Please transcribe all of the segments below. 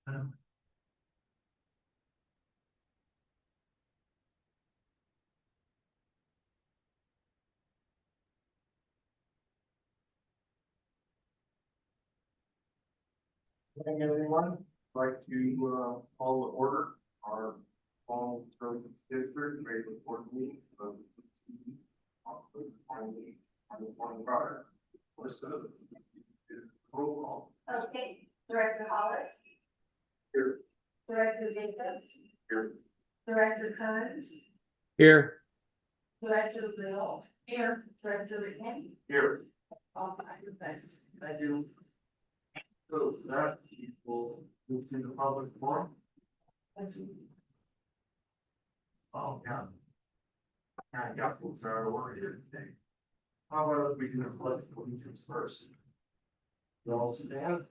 Morning, everyone. I'd like to call to order our fall district regular board meeting of the October 2025. Listen to the roll call. Okay, Director Hollis. Here. Director Jacobs. Here. Director Kearns. Here. Director Bill. Here. Director Rickman. Here. All five present. I do. So that will move to the public forum. Oh, yeah. I got folks that are already here today. How about if we do the pledge of allegiance first? You all stand.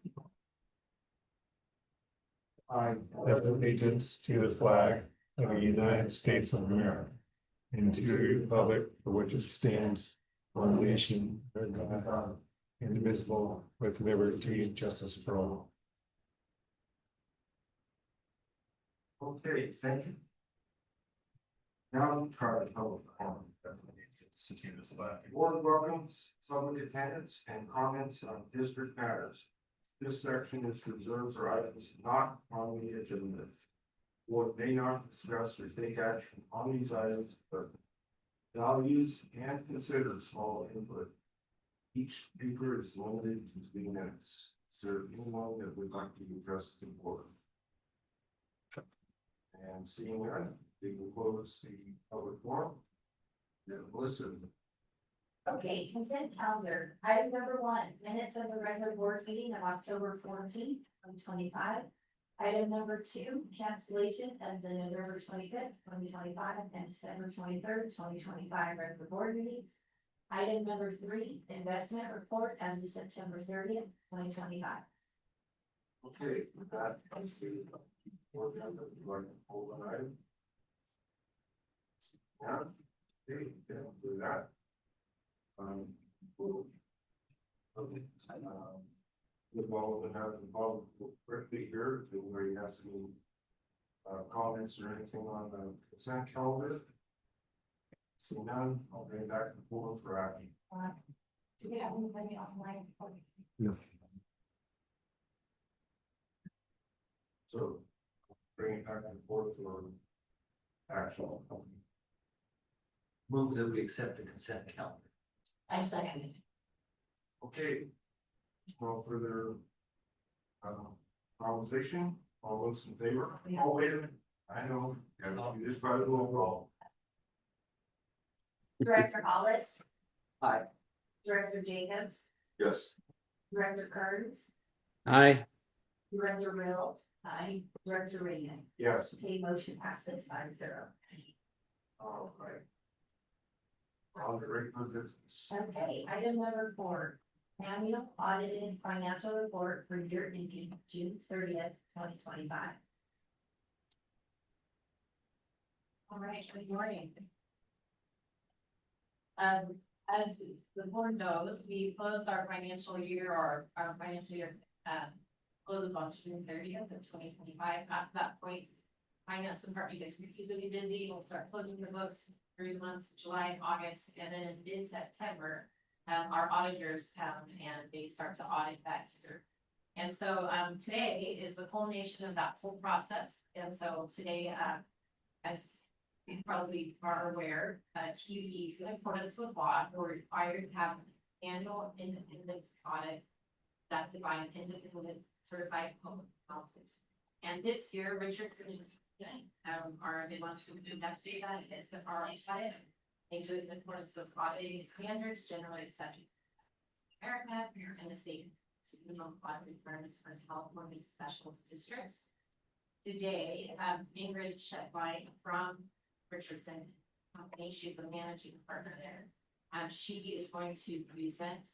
I pledge allegiance to the flag of the United States of America and to the republic for which it stands, one nation, under God, indivisible, with liberty and justice for all. Okay, thank you. Now, try the public forum. Board welcomes public attendance and comments on district matters. This section is reserved for items not on the agenda. Board may not discuss or take action on these items, but values and considers all input. Each speaker is limited to 3 minutes. Is there anyone that would like to address the board? And seeing none, we will close the public forum. Yeah, listen. Okay, consent calendar. Item number 1, minutes of the regular board meeting of October 14th, 2025. Item number 2, cancellation of the November 25th, 2025 and December 23rd, 2025 regular board meetings. Item number 3, investment report as of September 30th, 2025. Okay, with that, let's do board member, you want to hold an item? Yeah, okay, do that. Cool. Okay, with all of the involved quickly here to where you have some comments or anything on the consent calendar. See none, I'll bring it back to the board for action. Do we have anybody offline? No. So bring it back to the board for action. Move that we accept the consent calendar. I second it. Okay. No further conversation. All those in favor? Oh, wait a minute. I know. Gotta do this by the roll call. Director Hollis. Aye. Director Jacobs. Yes. Director Kearns. Aye. Director Bill. Aye. Director Rickman. Yes. Okay, motion passes 5-0. All right. On the regular business. Okay, item number 4, annual audited financial report for year ending June 30th, 2025. All right, good morning. As the board knows, we closed our financial year, or our financial year closes on June 30th of 2025. At that point, finance department gets really busy. We'll start closing the books through the months of July and August, and then in September, our auditors come and they start to audit that year. And so today is the culmination of that whole process. And so today, as you probably are aware, TUD's in accordance with law, we're required to have an annual independent audit conducted by an independent certified public accountants. And this year, Richard our wants to investigate that is the following audit. It goes in accordance with auditing standards generally accepted in America and the state minimum audit requirements for California special districts. Today, Ingrid Shetline from Richardson Company, she's a managing partner there. She is going to present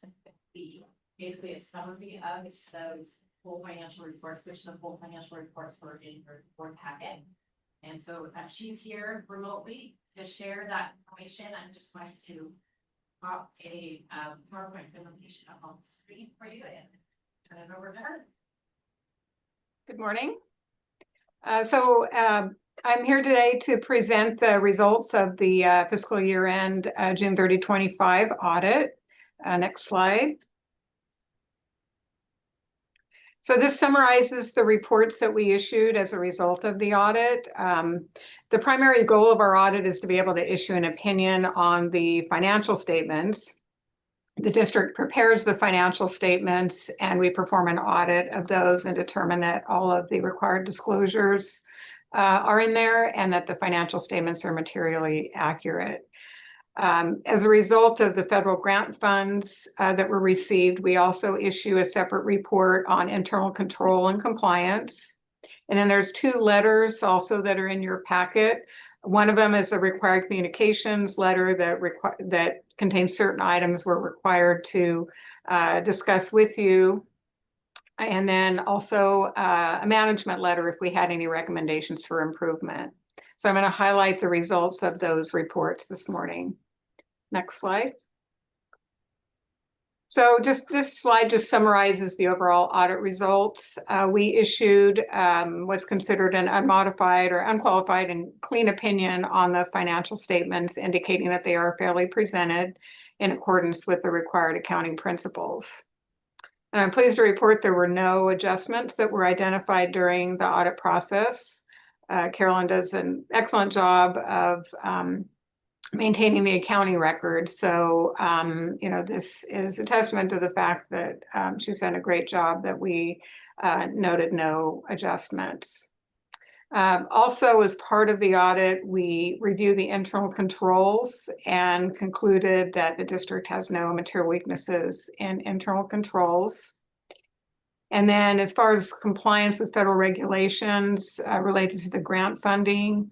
basically a summary of those full financial reports, which the full financial reports were in her board packet. And so she's here remotely to share that information. I'm just going to pop a PowerPoint presentation up on the screen for you and turn it over to her. Good morning. I'm here today to present the results of the fiscal year end June 30, 25 audit. Next slide. So this summarizes the reports that we issued as a result of the audit. The primary goal of our audit is to be able to issue an opinion on the financial statements. The district prepares the financial statements and we perform an audit of those and determine that all of the required disclosures are in there and that the financial statements are materially accurate. As a result of the federal grant funds that were received, we also issue a separate report on internal control and compliance. And then there's 2 letters also that are in your packet. One of them is a required communications letter that contains certain items we're required to discuss with you. And then also a management letter if we had any recommendations for improvement. So I'm going to highlight the results of those reports this morning. Next slide. So just this slide just summarizes the overall audit results. We issued what's considered an unmodified or unqualified and clean opinion on the financial statements, indicating that they are fairly presented in accordance with the required accounting principles. And I'm pleased to report there were no adjustments that were identified during the audit process. Carolyn does an excellent job of maintaining the accounting records. So, this is a testament to the fact that she's done a great job that we noted no adjustments. Also, as part of the audit, we reviewed the internal controls and concluded that the district has no material weaknesses in internal controls. And then as far as compliance with federal regulations related to the grant funding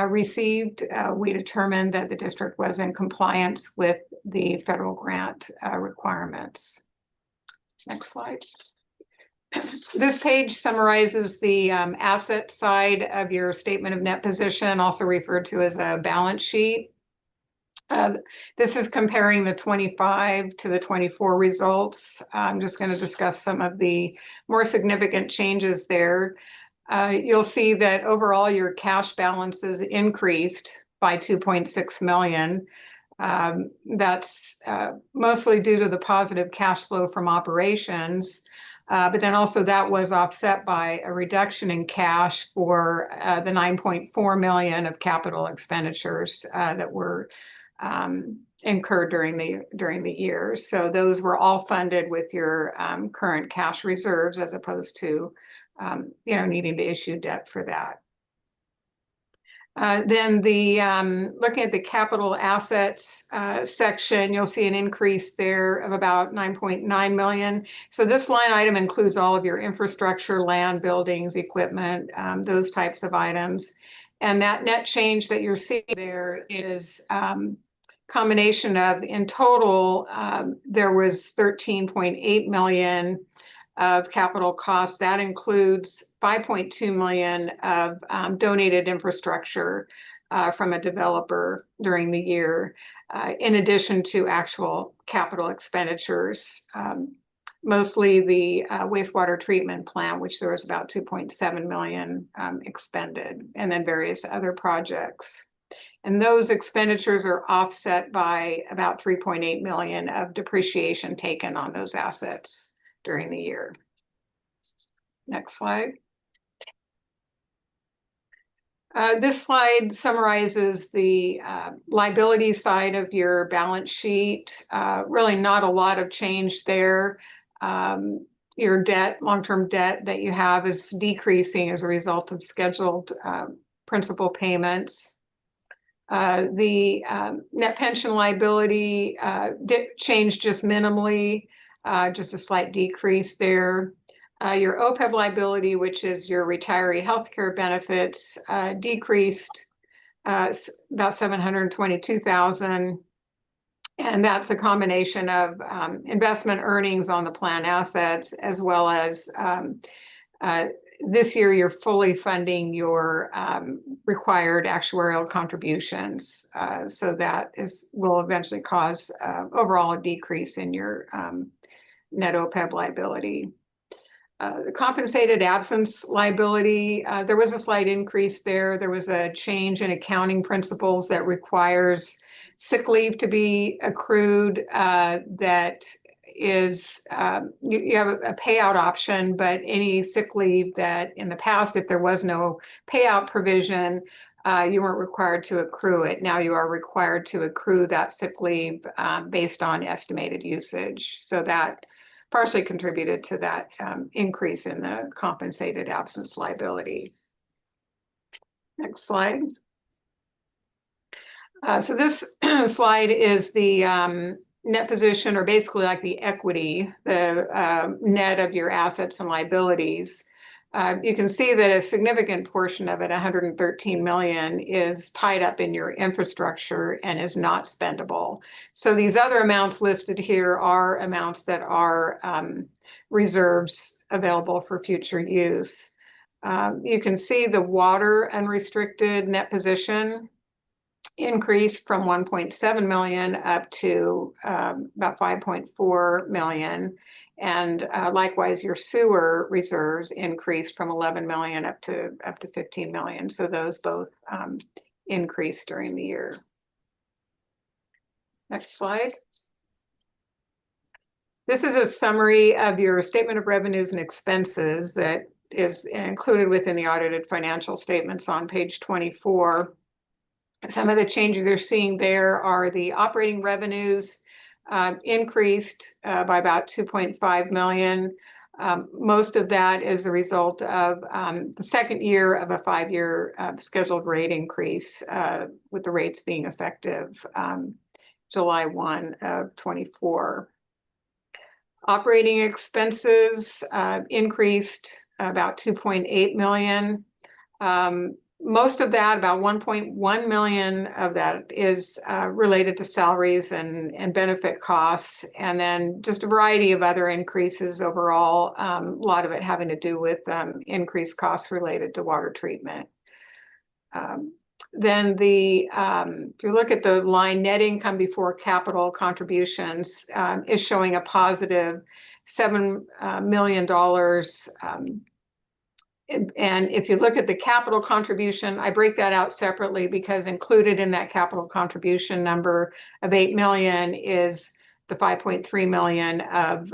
received, we determined that the district was in compliance with the federal grant requirements. Next slide. This page summarizes the asset side of your statement of net position, also referred to as a balance sheet. This is comparing the 25 to the 24 results. I'm just going to discuss some of the more significant changes there. You'll see that overall your cash balances increased by 2.6 million. That's mostly due to the positive cash flow from operations. But then also that was offset by a reduction in cash for the 9.4 million of capital expenditures that were incurred during the year. So those were all funded with your current cash reserves as opposed to needing to issue debt for that. Then looking at the capital assets section, you'll see an increase there of about 9.9 million. So this line item includes all of your infrastructure, land, buildings, equipment, those types of items. And that net change that you're seeing there is combination of, in total, there was 13.8 million of capital costs. That includes 5.2 million of donated infrastructure from a developer during the year, in addition to actual capital expenditures, mostly the wastewater treatment plant, which there was about 2.7 million expended, and then various other projects. And those expenditures are offset by about 3.8 million of depreciation taken on those assets during the year. Next slide. This slide summarizes the liability side of your balance sheet. Really not a lot of change there. Your debt, long-term debt that you have is decreasing as a result of scheduled principal payments. The net pension liability did change just minimally, just a slight decrease there. Your OPEB liability, which is your retiree healthcare benefits, decreased about 722,000. And that's a combination of investment earnings on the plan assets, as well as this year you're fully funding your required actuarial contributions. So that will eventually cause overall a decrease in your net OPEB liability. The compensated absence liability, there was a slight increase there. There was a change in accounting principles that requires sick leave to be accrued. That is, you have a payout option, but any sick leave that in the past, if there was no payout provision, you weren't required to accrue it. Now you are required to accrue that sick leave based on estimated usage. So that partially contributed to that increase in the compensated absence liability. Next slide. So this slide is the net position, or basically like the equity, the net of your assets and liabilities. You can see that a significant portion of it, 113 million, is tied up in your infrastructure and is not spendable. So these other amounts listed here are amounts that are reserves available for future use. You can see the water unrestricted net position increased from 1.7 million up to about 5.4 million. And likewise, your sewer reserves increased from 11 million up to 15 million. So those both increased during the year. Next slide. This is a summary of your statement of revenues and expenses that is included within the audited financial statements on page 24. Some of the changes you're seeing there are the operating revenues increased by about 2.5 million. Most of that is a result of the second year of a 5-year scheduled rate increase, with the rates being effective July 1 of 24. Operating expenses increased about 2.8 million. Most of that, about 1.1 million of that, is related to salaries and benefit costs, and then just a variety of other increases overall, a lot of it having to do with increased costs related to water treatment. Then if you look at the line net income before capital contributions, is showing a positive $7 million. And if you look at the capital contribution, I break that out separately because included in that capital contribution number of 8 million is the 5.3 million of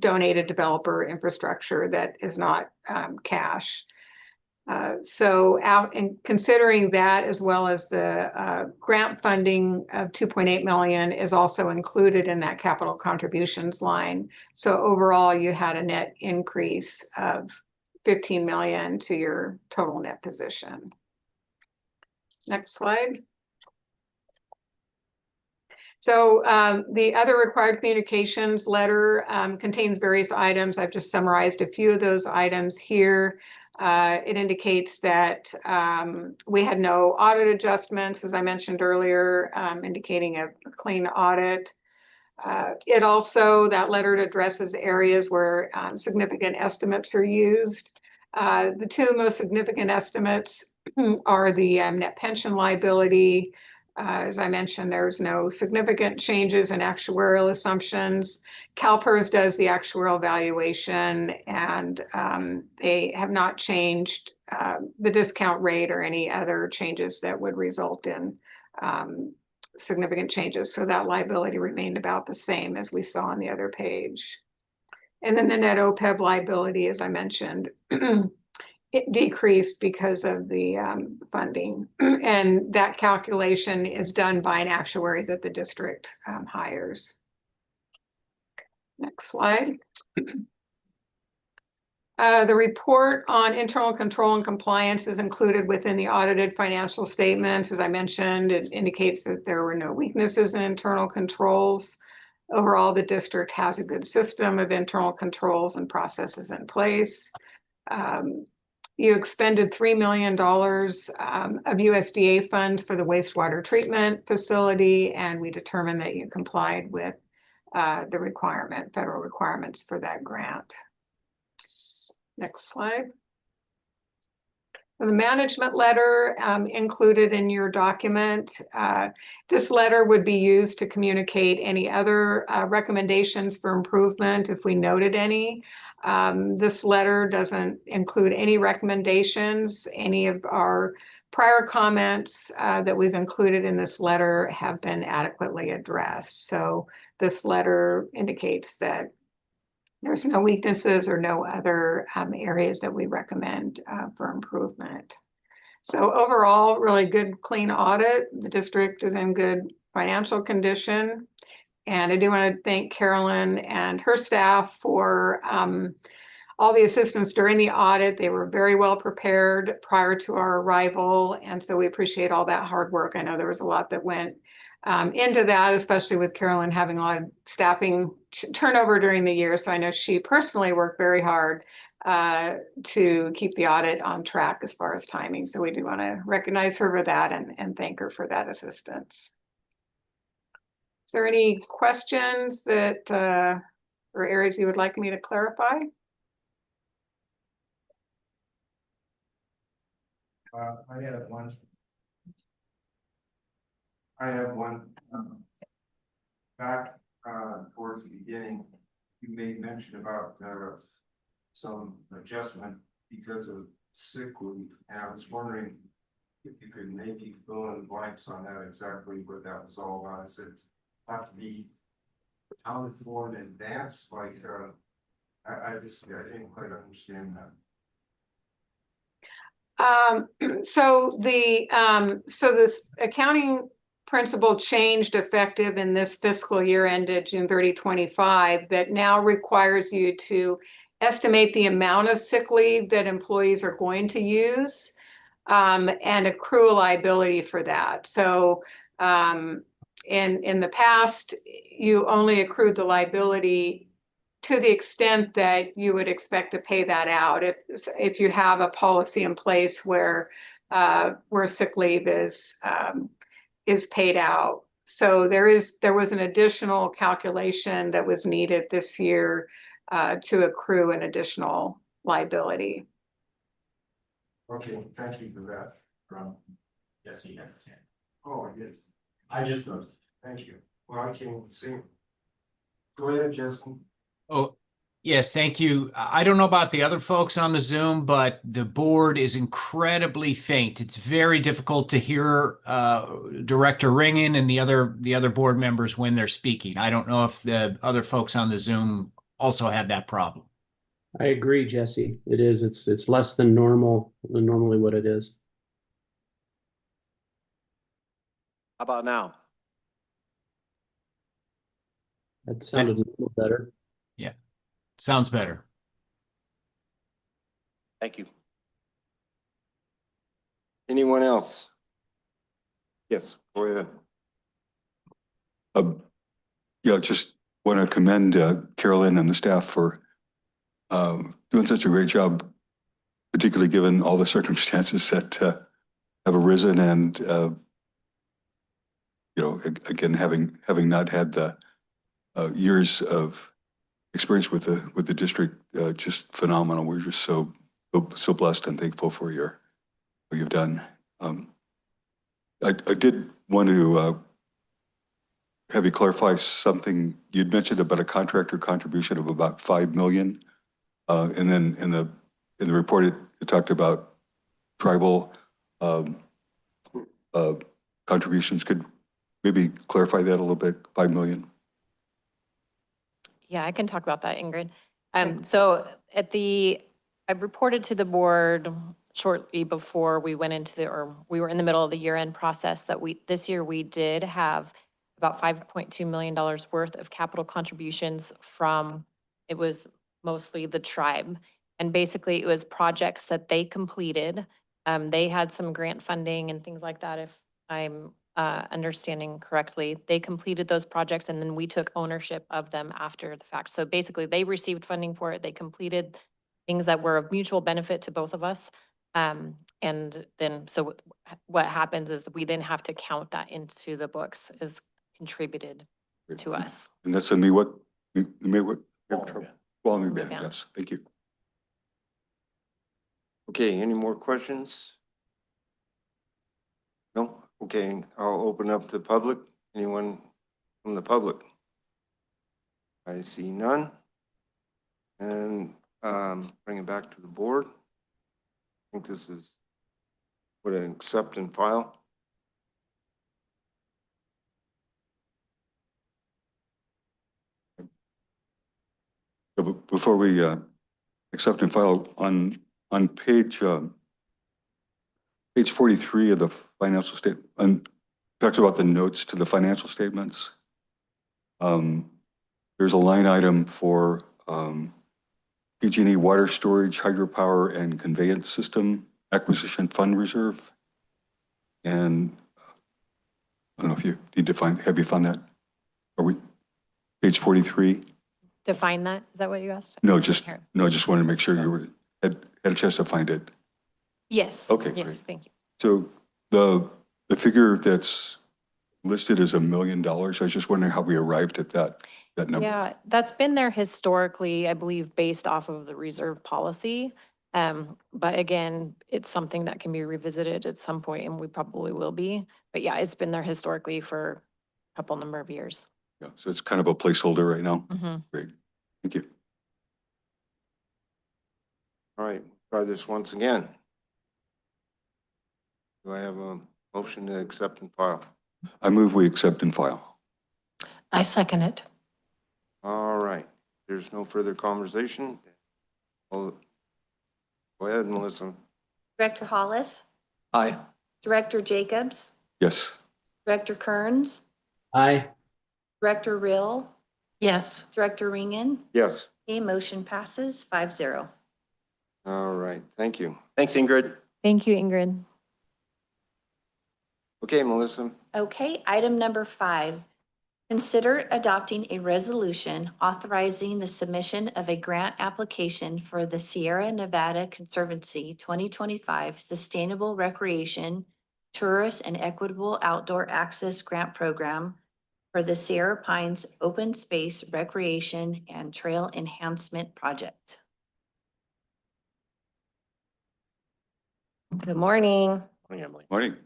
donated developer infrastructure that is not cash. So out and considering that, as well as the grant funding of 2.8 million is also included in that capital contributions line. So overall, you had a net increase of 15 million to your total net position. Next slide. So the other required communications letter contains various items. I've just summarized a few of those items here. It indicates that we had no audit adjustments, as I mentioned earlier, indicating a clean audit. That letter addresses areas where significant estimates are used. The two most significant estimates are the net pension liability. As I mentioned, there's no significant changes in actuarial assumptions. CalPERS does the actuarial valuation, and they have not changed the discount rate or any other changes that would result in significant changes. So that liability remained about the same as we saw on the other page. And then the net OPEB liability, as I mentioned, it decreased because of the funding. And that calculation is done by an actuary that the district hires. Next slide. The report on internal control and compliance is included within the audited financial statements. As I mentioned, it indicates that there were no weaknesses in internal controls. Overall, the district has a good system of internal controls and processes in place. You expended $3 million of USDA funds for the wastewater treatment facility, and we determined that you complied with the federal requirements for that grant. Next slide. The management letter included in your document. This letter would be used to communicate any other recommendations for improvement if we noted any. This letter doesn't include any recommendations. Any of our prior comments that we've included in this letter have been adequately addressed. So this letter indicates that there's no weaknesses or no other areas that we recommend for improvement. So overall, really good, clean audit. The district is in good financial condition. And I do want to thank Carolyn and her staff for all the assistance during the audit. They were very well prepared prior to our arrival. And so we appreciate all that hard work. I know there was a lot that went into that, especially with Carolyn having a lot of staffing turnover during the year. So I know she personally worked very hard to keep the audit on track as far as timing. So we do want to recognize her for that and thank her for that assistance. Is there any questions that or areas you would like me to clarify? I have one. Back towards the beginning, you made mention about some adjustment because of sick leave, and I was wondering if you could maybe fill in blanks on that, exactly what that was all about. Is it have to be accounted for in advance? Like, I didn't quite understand that. So this accounting principle changed effective in this fiscal year ended June 30, 2025, that now requires you to estimate the amount of sick leave that employees are going to use and accrue a liability for that. So in the past, you only accrued the liability to the extent that you would expect to pay that out if you have a policy in place where sick leave is paid out. So there was an additional calculation that was needed this year to accrue an additional liability. Okay, thank you for that. Jesse has his hand. Oh, yes, I just noticed. thank you. Well, I can't see. Go ahead, Justin. Oh, yes, thank you. I don't know about the other folks on the Zoom, but the board is incredibly faint. It's very difficult to hear Director Ringen and the other board members when they're speaking. I don't know if the other folks on the Zoom also have that problem. I agree, Jesse. It is. It's less than normally what it is. How about now? That sounded a little better. Yeah, sounds better. Thank you. Anyone else? Yes, go ahead. Yeah, just want to commend Carolyn and the staff for doing such a great job, particularly given all the circumstances that have arisen, and again, having not had the years of experience with the district, just phenomenal. We're just so blessed and thankful for what you've done. I did want to have you clarify something. You'd mentioned about a contractor contribution of about $5 million, and then in the report it talked about tribal contributions. Could maybe clarify that a little bit? $5 million. Yeah, I can talk about that, Ingrid. So I reported to the board shortly before we went into we were in the middle of the year-end process that this year we did have about $5.2 million worth of capital contributions from, it was mostly the tribe. And basically it was projects that they completed. They had some grant funding and things like that, if I'm understanding correctly. They completed those projects and then we took ownership of them after the fact. So basically they received funding for it. They completed things that were of mutual benefit to both of us. And then, so what happens is that we then have to count that into the books as contributed to us. And that's in Well, Yeah. yes, thank you. Okay, any more questions? No? Okay, I'll open up to public. Anyone from the public? I see none. And bring it back to the board. I think this is what an accept and file. So before we accept and file on page 43 of the financial statement, and talks about the notes to the financial statements. There's a line item for PG&E water storage, hydropower, and conveyance system acquisition fund reserve. And I don't know if you need to find, have you found that? Are we, page 43? Define that, is that what you asked? No, just Here. wanted to make sure you had a chance to find it. Yes. Okay, Yes, great. thank you. So the figure that's listed is $1 million. I was just wondering how we arrived at that number. Yeah, that's been there historically, I believe, based off of the reserve policy. But again, it's something that can be revisited at some point, and we probably will be. But yeah, it's been there historically for a couple number of years. Yeah, so it's kind of a placeholder right now. Mhm. Great, thank you. All right, try this once again. Do I have a motion to accept and file? I move we accept and file. I second it. All right, there's no further conversation. Go ahead, Melissa. Director Hollis, Aye. Director Jacobs, Yes. Director Kearns, Aye. Director Rill, Yes. Director Ringen. Yes. A motion passes 5-0. All right, thank you. Thanks, Ingrid. Thank you, Ingrid. Okay, Melissa. Okay, item number 5. Consider adopting a resolution authorizing the submission of a grant application for the Sierra Nevada Conservancy 2025 Sustainable Recreation, Tourist and Equitable Outdoor Access Grant Program for the Sierra Pines Open Space Recreation and Trail Enhancement Project. Good morning. Morning, Emily. Morning.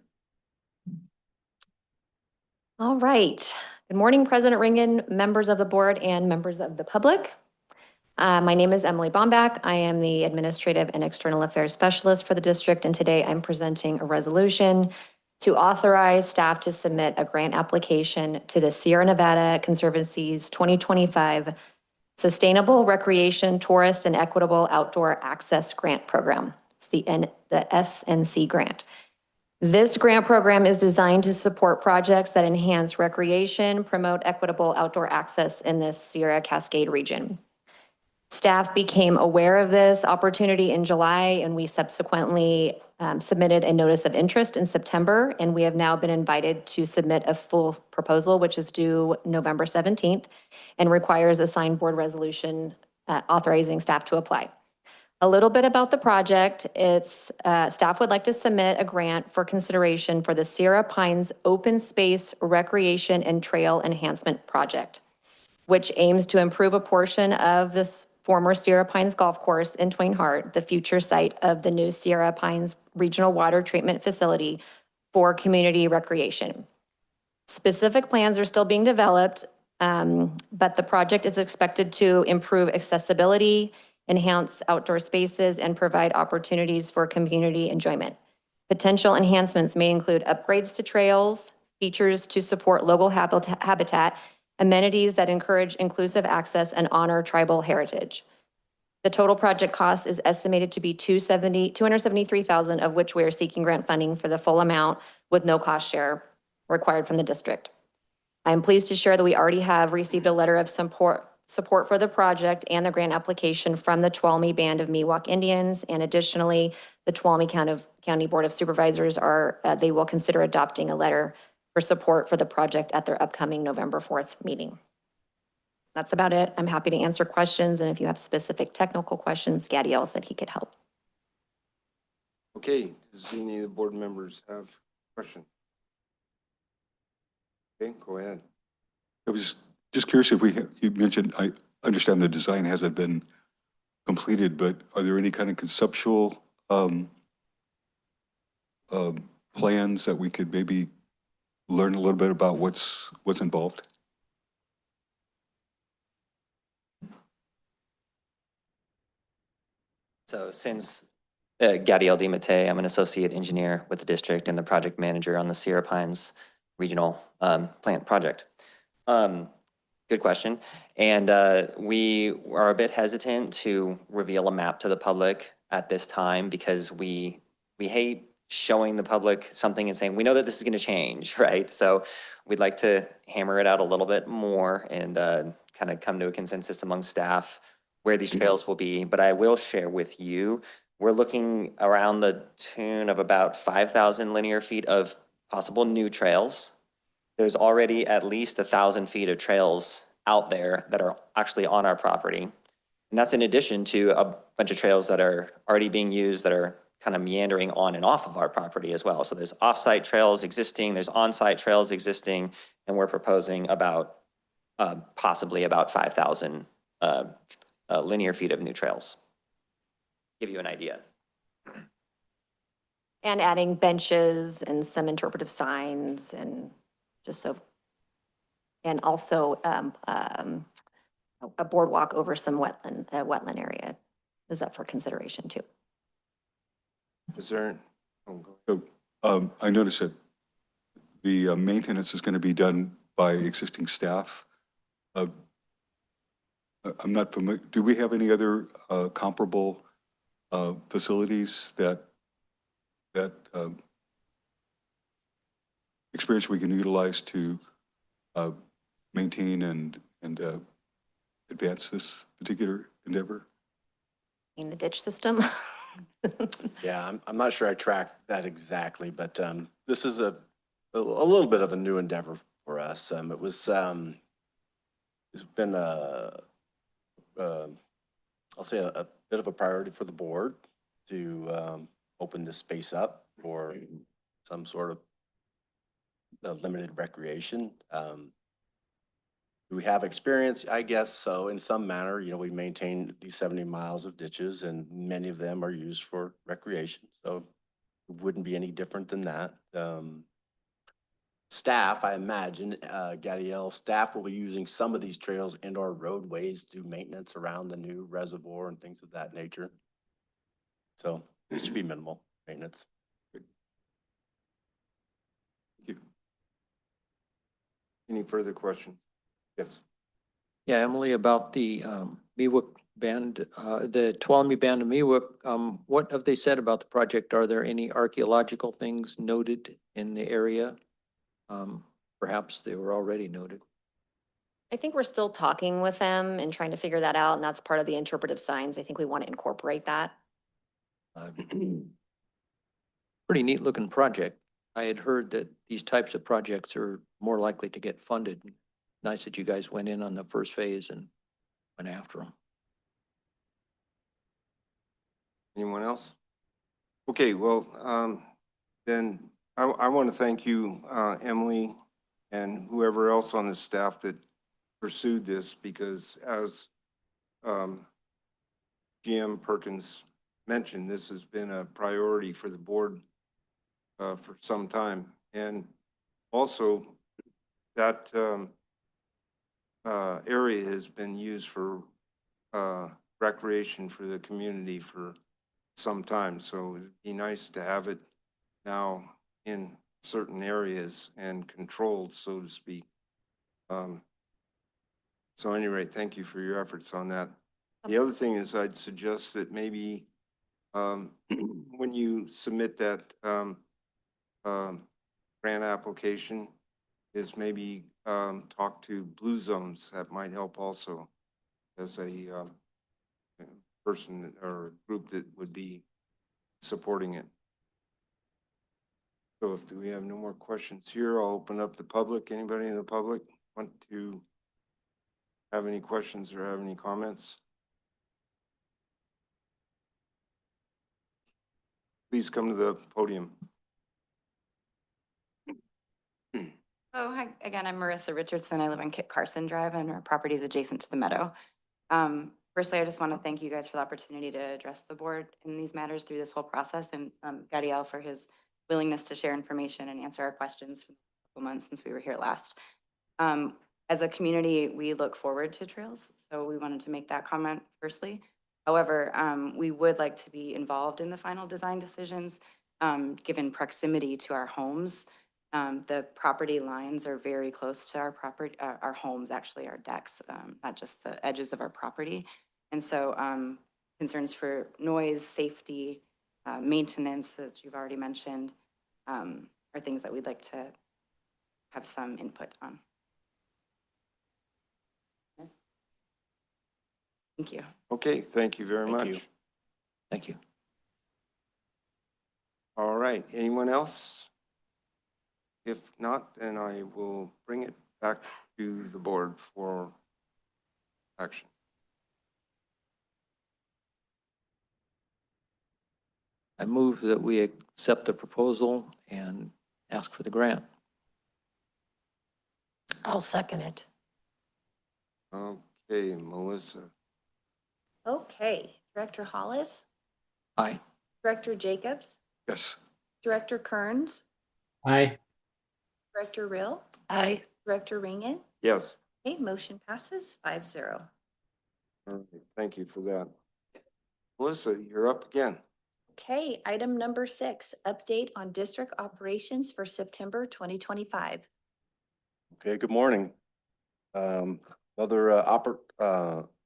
All right. Good morning, President Ringen, members of the board, and members of the public. My name is Emily Bombach. I am the Administrative and External Affairs Specialist for the district, and today I'm presenting a resolution to authorize staff to submit a grant application to the Sierra Nevada Conservancy's 2025 Sustainable Recreation, Tourist, and Equitable Outdoor Access Grant Program. It's the SNC grant. This grant program is designed to support projects that enhance recreation, promote equitable outdoor access in the Sierra Cascade region. Staff became aware of this opportunity in July, and we subsequently submitted a notice of interest in September, and we have now been invited to submit a full proposal, which is due November 17th and requires a signed board resolution authorizing staff to apply. A little bit about the project. It's staff would like to submit a grant for consideration for the Sierra Pines Open Space Recreation and Trail Enhancement Project, which aims to improve a portion of this former Sierra Pines Golf Course in Twain Harte, the future site of the new Sierra Pines Regional Water Treatment Facility for community recreation. Specific plans are still being developed, but the project is expected to improve accessibility, enhance outdoor spaces, and provide opportunities for community enjoyment. Potential enhancements may include upgrades to trails, features to support local habitat, amenities that encourage inclusive access and honor tribal heritage. The total project cost is estimated to be $273,000, of which we are seeking grant funding for the full amount with no cost share required from the district. I am pleased to share that we already have received a letter of support for the project and the grant application from the Tuolumne Band of Miwok Indians, and additionally, the Tuolumne County Board of Supervisors they will consider adopting a letter for support for the project at their upcoming November 4th meeting. That's about it. I'm happy to answer questions, and if you have specific technical questions, Gadiel said he could help. Okay, does any of the board members have questions? Okay, go ahead. I was just curious if you mentioned, I understand the design hasn't been completed, but are there any kind of conceptual um, plans that we could maybe learn a little bit about what's involved? So since Gadiel DiMattei, I'm an associate engineer with the district and the project manager on the Sierra Pines Regional Plant Project. Good question. And we are a bit hesitant to reveal a map to the public at this time because we hate showing the public something and saying, we know that this is going to change, right? So we'd like to hammer it out a little bit more and kind of come to a consensus among staff where these trails will be. But I will share with you, we're looking around the tune of about 5,000 linear feet of possible new trails. There's already at least 1,000 feet of trails out there that are actually on our property. And that's in addition to a bunch of trails that are already being used that are kind of meandering on and off of our property as well. So there's off-site trails existing, there's on-site trails existing, and we're proposing about possibly about 5,000 linear feet of new trails. Give you an idea. And adding benches and some interpretive signs and just so, and also a boardwalk over some wetland area is up for consideration too. Is there? Oh, go So, I noticed that the maintenance is going to be done by existing staff. I'm not familiar. Do we have any other comparable facilities that experience we can utilize to maintain and advance this particular endeavor? In the ditch system. Yeah, I'm not sure I tracked that exactly, but this is a little bit of a new endeavor for us. It's been I'll say a bit of a priority for the board to open this space up for some sort of limited recreation. Do we have experience? I guess so. In some manner, you know, we maintain these 70 miles of ditches and many of them are used for recreation. So it wouldn't be any different than that. Staff, I imagine, Gadiel, staff will be using some of these trails and our roadways to do maintenance around the new reservoir and things of that nature. So it should be minimal maintenance. Thank you. Any further questions? Yes. Yeah, Emily, about the Miwok band, the Tuolumne Band of Miwok, what have they said about the project? Are there any archaeological things noted in the area? Perhaps they were already noted. I think we're still talking with them and trying to figure that out, and that's part of the interpretive signs. I think we want to incorporate that. Pretty neat looking project. I had heard that these types of projects are more likely to get funded. Nice that you guys went in on the first phase and went after them. Anyone else? Okay, well, then I want to thank you, Emily, and whoever else on the staff that pursued this, because as GM Perkins mentioned, this has been a priority for the board for some time. And also that area has been used for recreation for the community for some time. So it'd be nice to have it now in certain areas and controlled, so to speak. So at any rate, thank you for your efforts on that. The other thing is I'd suggest that maybe when you submit that grant application is maybe talk to Blue Zones. That might help also as a person or group that would be supporting it. So if we have no more questions here, I'll open up the public. Anybody in the public want to have any questions or have any comments? Please come to the podium. Oh, hi, again, I'm Marissa Richardson. I live on Kit Carson Drive and our property is adjacent to the meadow. Firstly, I just want to thank you guys for the opportunity to address the board in these matters through this whole process, and Gadiel for his willingness to share information and answer our questions for a couple months since we were here last. As a community, we look forward to trails, so we wanted to make that comment firstly. However, we would like to be involved in the final design decisions, given proximity to our homes. The property lines are very close to our property, our homes, actually, our decks, not just the edges of our property. And so concerns for noise, safety, maintenance that you've already mentioned are things that we'd like to have some input on. Yes. Thank you. Okay, thank you very much. Thank you. All right, anyone else? If not, then I will bring it back to the board for action. I move that we accept the proposal and ask for the grant. I'll second it. Okay, Melissa. Okay, Director Hollis, Aye. Director Jacobs, Yes. Director Kearns, Aye. Director Rill, Aye. Director Ringen. Yes. Okay, motion passes 5-0. All right, thank you for that. Melissa, you're up again. Okay, item number 6, update on district operations for September 2025. Okay, good morning. Another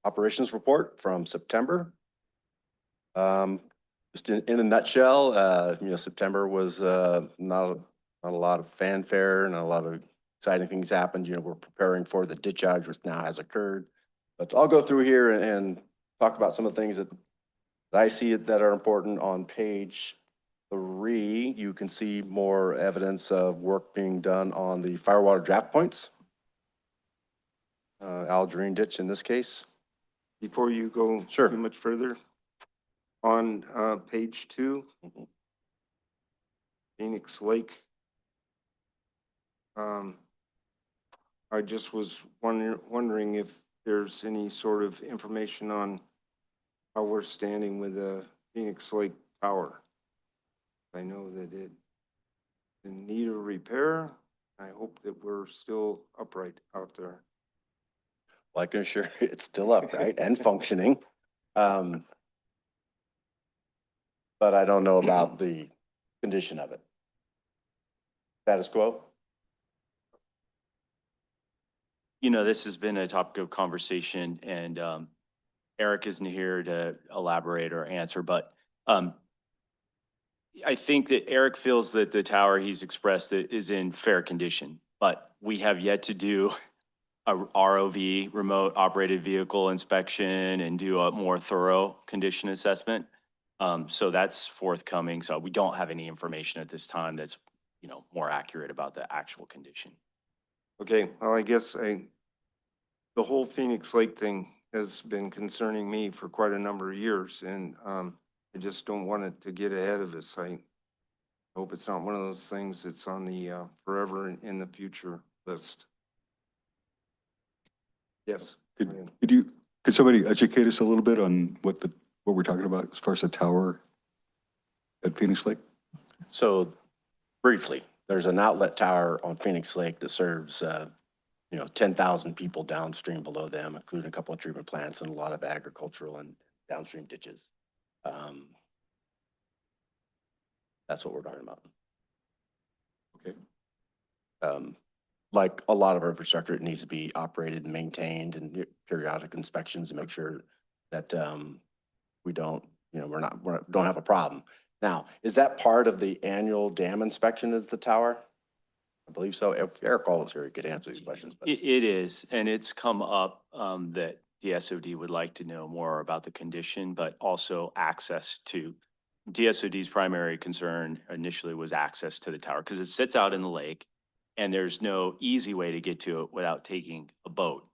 operations report from September. Just in a nutshell, September was not a lot of fanfare, not a lot of exciting things happened. We're preparing for the ditch outage, which now has occurred. But I'll go through here and talk about some of the things that I see that are important. On page 3, you can see more evidence of work being done on the firewater draft points. Algerine ditch in this case. Before you go Sure. too much further, on page 2, Phoenix Lake. I just was wondering if there's any sort of information on how we're standing with the Phoenix Lake Tower. I know that it's in need of repair. I hope that we're still upright out there. Well, I can assure you it's still upright and functioning. But I don't know about the condition of it. Status quo? This has been a topic of conversation, and Eric isn't here to elaborate or answer, but I think that Eric feels that the tower he's expressed that is in fair condition, but we have yet to do a ROV, remote operated vehicle inspection, and do a more thorough condition assessment. So that's forthcoming. So we don't have any information at this time that's, more accurate about the actual condition. Okay, well, I guess the whole Phoenix Lake thing has been concerning me for quite a number of years, and I just don't want it to get ahead of us. I hope it's not one of those things that's on the forever in the future list. Yes. Could somebody educate us a little bit on what we're talking about as far as the tower at Phoenix Lake? So briefly, there's an outlet tower on Phoenix Lake that serves 10,000 people downstream below them, including a couple of treatment plants and a lot of agricultural and downstream ditches. That's what we're talking about. Okay. Like a lot of our infrastructure, it needs to be operated and maintained, and periodic inspections to make sure that we don't, we don't have a problem. Now, is that part of the annual dam inspection of the tower? I believe so. If Eric Cole was here, he could answer these questions. But It is, and it's come up that DSOD would like to know more about the condition, but also access to. DSOD's primary concern initially was access to the tower because it sits out in the lake and there's no easy way to get to it without taking a boat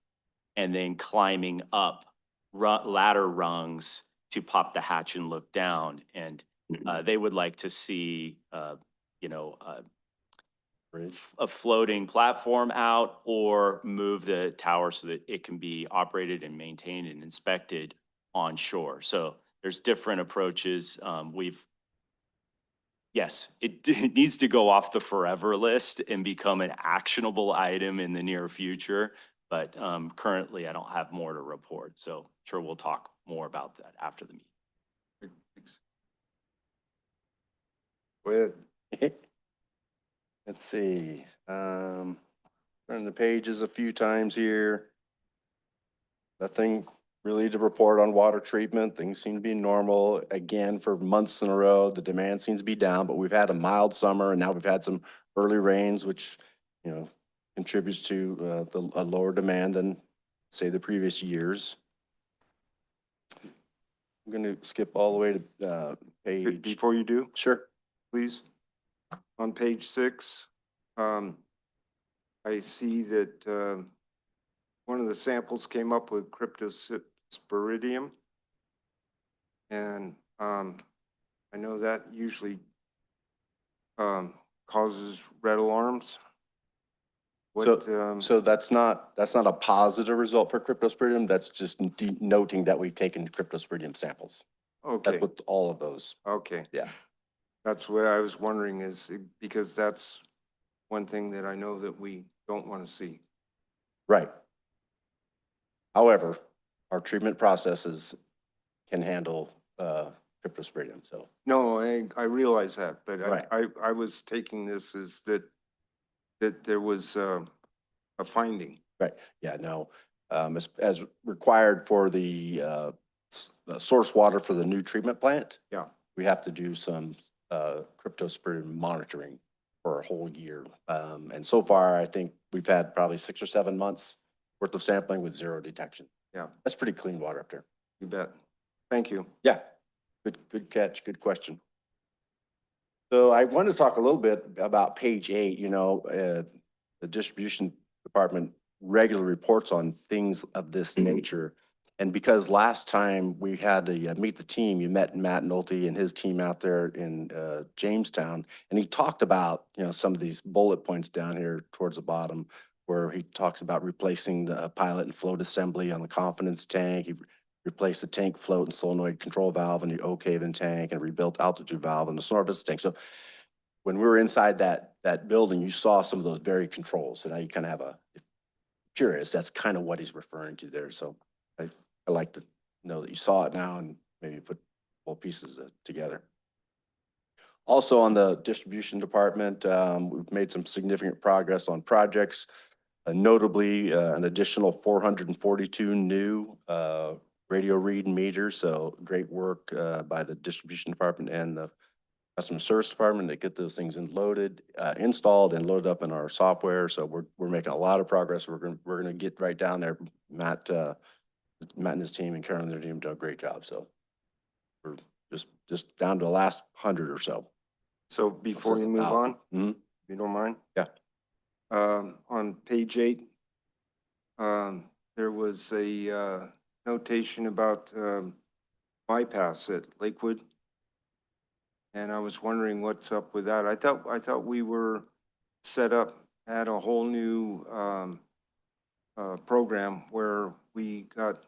and then climbing up ladder rungs to pop the hatch and look down. And they would like to see, a floating platform out or move the tower so that it can be operated and maintained and inspected onshore. So there's different approaches. Yes, it needs to go off the forever list and become an actionable item in the near future. But currently, I don't have more to report. So sure, we'll talk more about that after the meeting. Go ahead. Let's see, turn the pages a few times here. Nothing really to report on water treatment. Things seem to be normal. Again, for months in a row, the demand seems to be down, but we've had a mild summer and now we've had some early rains, which, you know, contributes to a lower demand than, say, the previous years. I'm going to skip all the way to page. Before you do, Sure. please, on page 6, I see that one of the samples came up with cryptosporidium. And I know that usually causes red alarms. So that's not a positive result for cryptosporidium. That's just noting that we've taken cryptosporidium samples. Okay. That's with all of those. Okay. Yeah. That's what I was wondering, is because that's one thing that I know that we don't want to see. Right. However, our treatment processes can handle cryptosporidium. So No, I realize that, but Right. I was taking this as that there was a finding. right. Yeah. No. As required for the source water for the new treatment plant. Yeah. We have to do some cryptosporidium monitoring for a whole year. And so far, I think we've had probably 6 or 7 months worth of sampling with 0 detection. Yeah. That's pretty clean water up there. You bet. Thank you. Yeah. Good catch. Good question. So I want to talk a little bit about page 8. You know, the distribution department regular reports on things of this nature. And because last time we had to meet the team, you met Matt Nolte and his team out there in Jamestown, and he talked about, you know, some of these bullet points down here towards the bottom, where he talks about replacing the pilot and float assembly on the confidence tank. He replaced the tank float and solenoid control valve in the O-Caven tank, and rebuilt altitude valve in the Snorvis tank. So when we were inside that building, you saw some of those very controls. So now you kind of have if curious, that's kind of what he's referring to there. So I like to know that you saw it now and maybe put both pieces together. Also on the distribution department, we've made some significant progress on projects, notably an additional 442 new radio read meters. So great work by the distribution department and the customer service department to get those things installed and loaded up in our software. So we're making a lot of progress. We're gonna get right down there. Matt and his team and Carolyn and their team done a great job. So we're just down to the last 100 or so. So before you move on, if you don't mind. Yeah. On page 8, there was a notation about bypass at Lakewood. And I was wondering what's up with that. I thought we were set up, had a whole new program where we got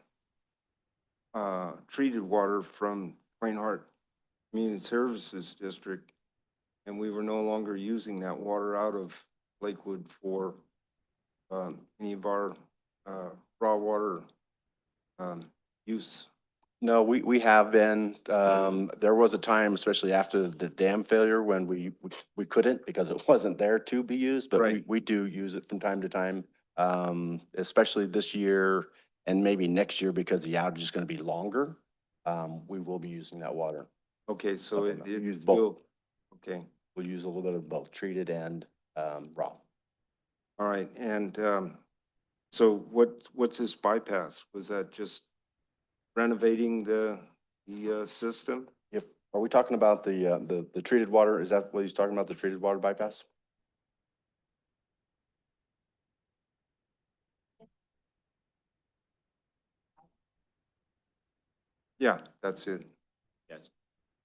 treated water from Plainhart Community Services District, and we were no longer using that water out of Lakewood for any of our raw water use. No, we have been. There was a time, especially after the dam failure, when we couldn't because it wasn't there to be used, but Right. we do use it from time to time, especially this year and maybe next year because the outage is going to be longer. We will be using that water. Okay, so it use still, both. okay. We'll use a little bit of both treated and raw. All right, and so what's this bypass? Was that just renovating the system? Are we talking about the treated water? Is that what he's talking about, the treated water bypass? Yeah, that's it. Yes,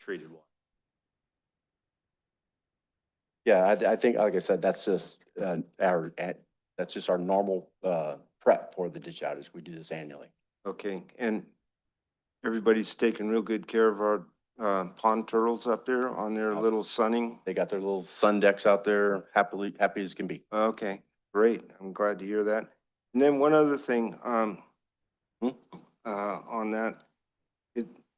treated water. Yeah, I think, like I said, that's just our normal prep for the ditch outage. We do this annually. Okay, and everybody's taking real good care of our pond turtles up there on their little sunning. They got their little sun decks out there, happy as can be. Okay, great. I'm glad to hear that. And then one other thing, on that,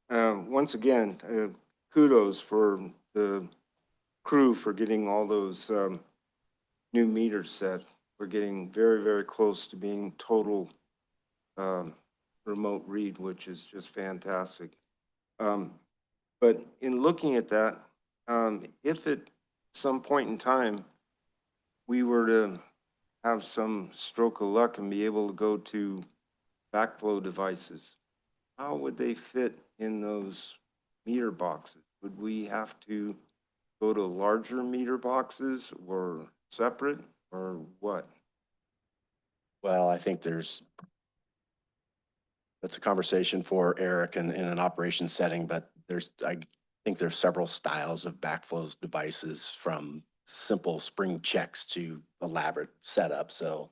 once again, kudos for the crew for getting all those new meters set. We're getting very, very close to being total remote read, which is just fantastic. But in looking at that, if at some point in time we were to have some stroke of luck and be able to go to backflow devices, how would they fit in those meter boxes? Would we have to go to larger meter boxes or separate or what? Well, I think that's a conversation for Eric in an operations setting, but I think there's several styles of backflow devices, from simple spring checks to elaborate setup. So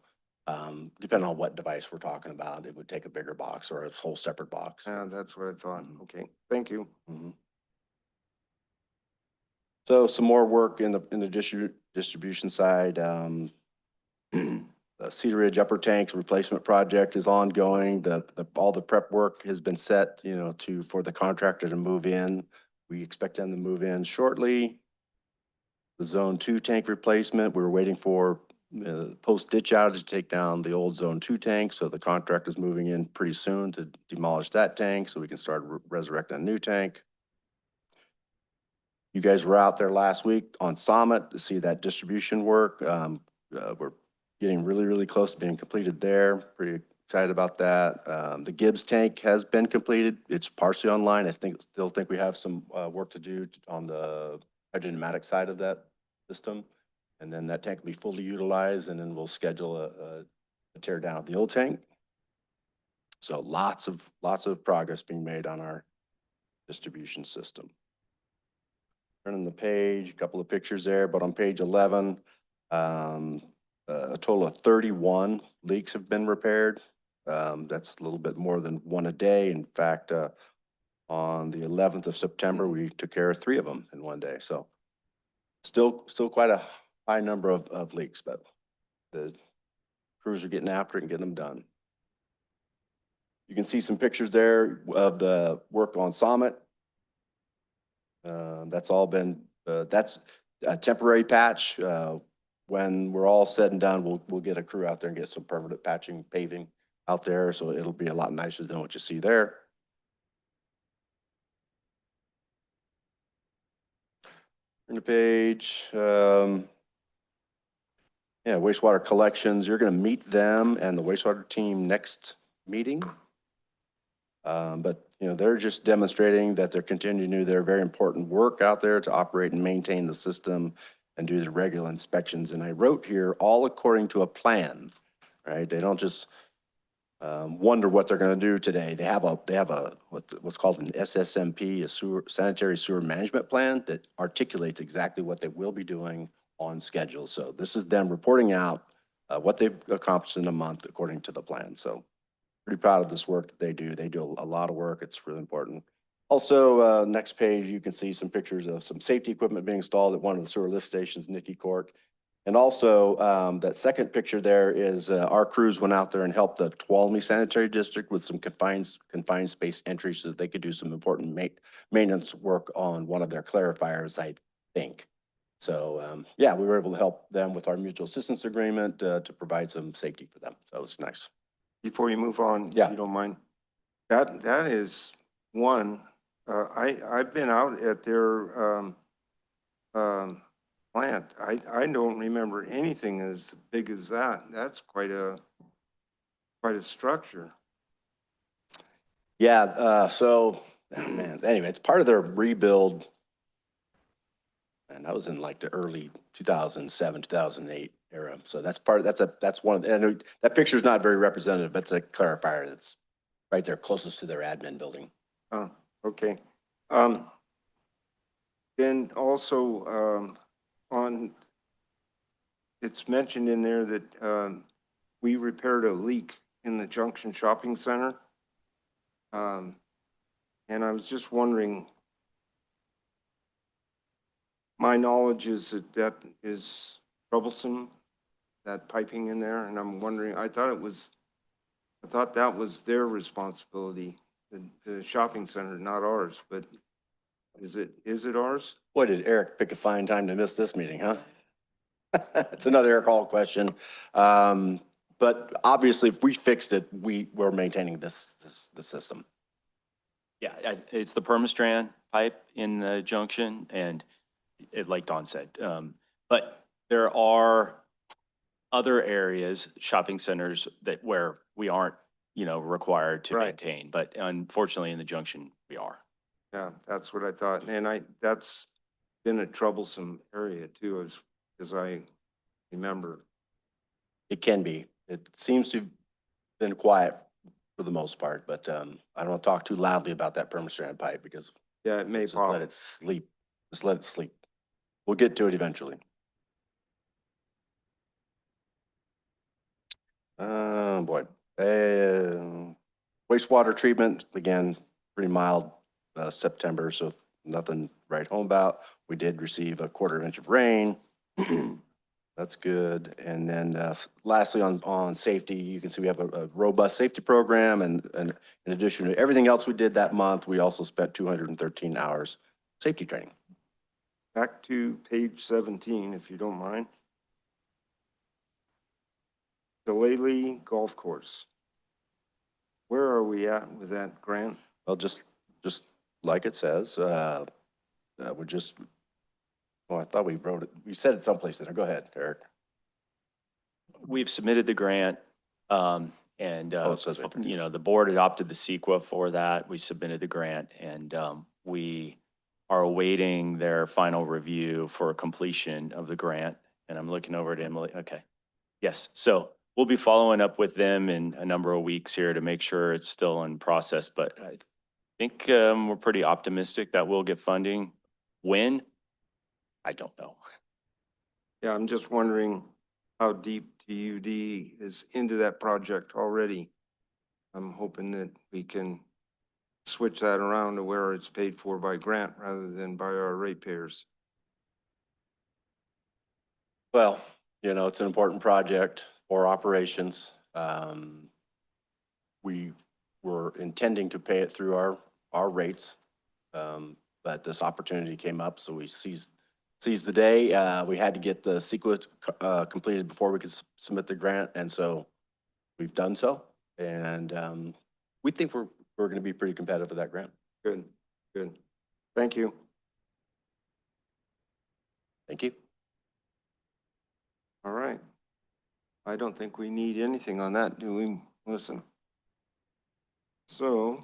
depending on what device we're talking about, it would take a bigger box or a whole separate box. Yeah, that's what I thought. Okay, thank you. So some more work in the distribution side. The Cedar Ridge Upper Tanks replacement project is ongoing. All the prep work has been set, for the contractor to move in. We expect them to move in shortly. The Zone 2 tank replacement, we're waiting for post ditch outage to take down the old Zone 2 tank. So the contractor is moving in pretty soon to demolish that tank so we can start resurrecting a new tank. You guys were out there last week on Summit to see that distribution work. We're getting really, really close to being completed there. Pretty excited about that. The Gibbs tank has been completed. It's partially online. I still think we have some work to do on the hydromatic side of that system. And then that tank will be fully utilized, and then we'll schedule a tear down of the old tank. So lots of progress being made on our distribution system. Turning the page, a couple of pictures there, but on page 11, a total of 31 leaks have been repaired. That's a little bit more than one a day. In fact, on the 11th of September, we took care of 3 of them in one day. So still quite a high number of leaks, but the crews are getting after it and getting them done. You can see some pictures there of the work on Summit. That's all been, that's a temporary patch. When we're all said and done, we'll get a crew out there and get some permanent patching, paving out there. So it'll be a lot nicer than what you see there. Turn the page. Yeah, wastewater collections. You're going to meet them and the wastewater team next meeting. But they're just demonstrating that they're continuing to do their very important work out there to operate and maintain the system and do the regular inspections. And I wrote here, all according to a plan, right? They don't just wonder what they're going to do today. They have what's called an SSMP, a sanitary sewer management plan that articulates exactly what they will be doing on schedule. So this is them reporting out what they've accomplished in a month according to the plan. So pretty proud of this work that they do. They do a lot of work. It's really important. Also, next page, you can see some pictures of some safety equipment being installed at one of the sewer lift stations, Nicky Court. And also, that second picture there is our crews went out there and helped the Tuolumne Sanitary District with some confined space entries so that they could do some important maintenance work on one of their clarifiers, I think. So, yeah, we were able to help them with our mutual assistance agreement to provide some safety for them. So it was nice. Before you move on, if you don't mind, that is one. I've been out at their plant. I don't remember anything as big as that. That's quite a structure. Yeah. So, man, anyway, it's part of their rebuild. And that was in like the early 2007, 2008 era. So that's one of the, and that picture is not very representative, but it's a clarifier that's right there closest to their admin building. Oh, okay. Then also it's mentioned in there that we repaired a leak in the Junction Shopping Center. And I was just wondering, my knowledge is that that is troublesome, that piping in there, and I'm wondering, I thought that was their responsibility, the shopping center, not ours, but is it ours? Boy, did Eric pick a fine time to miss this meeting, huh? It's another Eric Hall question. But obviously, if we fixed it, we're maintaining the system. Yeah, it's the permastran pipe in the junction and like Don said, but there are other areas, shopping centers where we aren't, required to maintain, but unfortunately in the junction, we are. Yeah, that's what I thought. And that's been a troublesome area too, as I remember. It can be. It seems to have been quiet for the most part, but I don't want to talk too loudly about that permastran pipe because yeah, it may pop. Let it sleep. Just let it sleep. We'll get to it eventually. Oh boy. Wastewater treatment, again, pretty mild September, so nothing to write home about. We did receive a 1/4 inch of rain. That's good. And then lastly, on safety, you can see we have a robust safety program. And in addition to everything else we did that month, we also spent 213 hours safety training. Back to page 17, if you don't mind. Delaley Golf Course. Where are we at with that grant? Well, just like it says, we just, well, I thought we wrote it. We said it someplace there. Go ahead, Eric. We've submitted the grant, and, it says right there. the board adopted the CEQA for that. We submitted the grant and, we are awaiting their final review for completion of the grant. And I'm looking over at Emily. Okay. Yes. So we'll be following up with them in a number of weeks here to make sure it's still in process, but I think, we're pretty optimistic that we'll get funding. When? I don't know. Yeah, I'm just wondering how deep TUD is into that project already. I'm hoping that we can switch that around to where it's paid for by grant rather than by our ratepayers. Well, it's an important project for operations. We were intending to pay it through our rates, but this opportunity came up, so we seized the day. We had to get the CEQA completed before we could submit the grant, and so we've done so. And we think we're going to be pretty competitive with that grant. Good, good. Thank you. Thank you. All right. I don't think we need anything on that, do we? Listen. So,